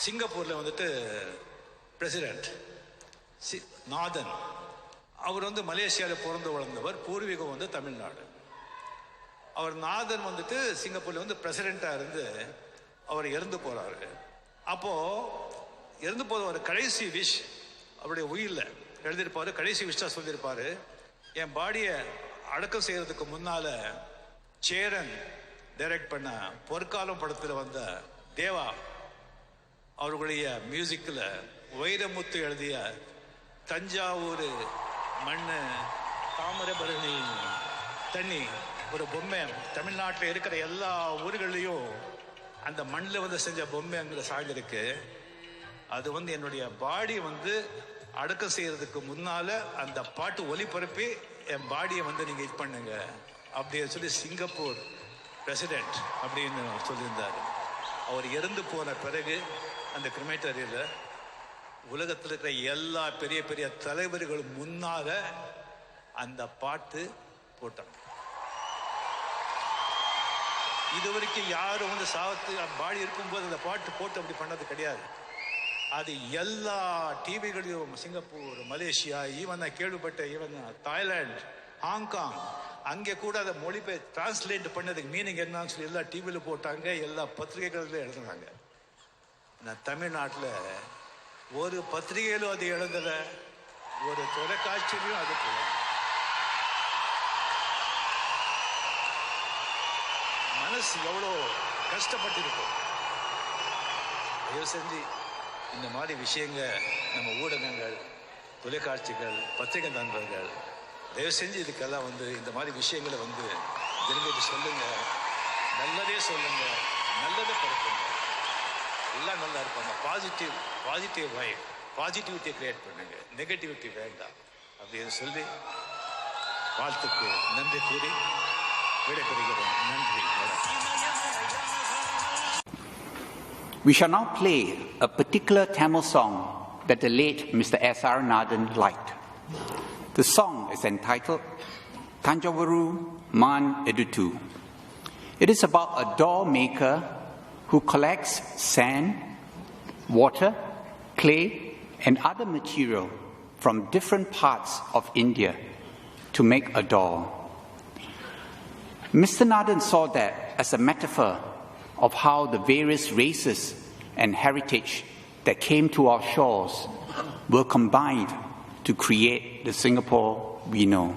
சிங்கப்பூரில் வந்துட்டு பிரசிடென்ட் நாதன், அவர் வந்து மலேசியாவில் பிறந்து வளர்ந்தவர், பூர்வீகம் வந்து தமிழ்நாடு. அவர் நாதன் வந்துட்டு சிங்கப்பூரில் வந்து பிரசிடெண்ட்டாக இருந்து அவர் இறந்து போகிறாரு. அப்போது இறந்து போகிற ஒரு கடைசி விஷ் அவருடைய உயிரில் எழுதியிருப்பார். கடைசி விஷாக சொல்லியிருப்பார், என் பாடியை அடக்கம் செய்கிறதுக்கு முன்னால் சேரன் டைரக்ட் பண்ண பொற்காலம் படத்தில் வந்த தேவா அவர்களுடைய மியூசிக்கில் வைரமுத்து எழுதிய தஞ்சாவூர் மண் தாமிரபரணி தண்ணி ஒரு பொம்மை, தமிழ்நாட்டில் இருக்கிற எல்லா ஊர்களையும் அந்த மண்ணில் வந்து செஞ்ச பொம்மைங்கிற சாங் இருக்கு. அது வந்து என்னுடைய பாடி வந்து அடக்கம் செய்யறதுக்கு முன்னால அந்த பாட்டு ஒலிபரப்பி என் பாடியை வந்து நீங்க இது பண்ணுங்க அப்படின்னு சொல்லி சிங்கப்பூர் பிரசிடென்ட் அப்படின்னு சொல்லியிருந்தாரு. அவர் இறந்து போன பிறகு அந்த கிரிமேட்டரியில் உலகத்தில் இருக்கிற எல்லா பெரிய பெரிய தலைவர்களும் முன்னால அந்த பாட்டு போட்டாங்க. இது வரைக்கும் யாரும் வந்து சாவத்து பாடி இருக்கும்போது அந்த பாட்டு போட்டு அப்படி பண்ணது கிடையாது. அது எல்லா டிவிகளையும் சிங்கப்பூர், மலேசியா, ஈவன் கேள்விப்பட்ட ஈவன் தாய்லாந்து, ஹாங்காங், அங்கே கூட அதை மொழிபெயர் டிரான்ஸ்லேட் பண்ணதுக்கு மீனிங் என்னன்னு சொல்லி எல்லா டிவியில் போட்டாங்க, எல்லா பத்திரிகைகளிலும் எழுதுனாங்க. நான் தமிழ்நாட்டில் ஒரு பத்திரிகையிலும் அது எழுதலை, ஒரு தொலைக்காட்சியிலையும் அது போகல. மனசு எவ்வளோ கஷ்டப்பட்டிருக்கும். தயவு செஞ்சு இந்த மாதிரி விஷயங்க நம்ம ஊடகங்கள், தொலைக்காட்சிகள், பத்திரிகை நண்பர்கள் தயவு செஞ்சு இதுக்கெல்லாம் வந்து இந்த மாதிரி விஷயங்களை வந்து ஜனங்களுக்கு சொல்லுங்க, நல்லதே சொல்லுங்க, நல்லதை படுத்துங்க, எல்லாம் நல்லா இருப்பாங்க. பாசிட்டிவ் வைப், பாசிட்டிவிட்டியை கிரியேட் பண்ணுங்க, நெகட்டிவிட்டி வேண்டாம் அப்படின்னு சொல்லி வாழ்த்துக்கு நன்றி கூறி விடைபெறுகிறோம். நன்றி. We shall now play a particular Tamil song that the late Mr. S.R. Nathan liked. The song is entitled Tanjavaru Man Edutu. It is about a doll maker who collects sand, water, clay, and other material from different parts of India to make a doll. Mr. Nathan saw that as a metaphor of how the various races and heritage that came to our shores were combined to create the Singapore we know.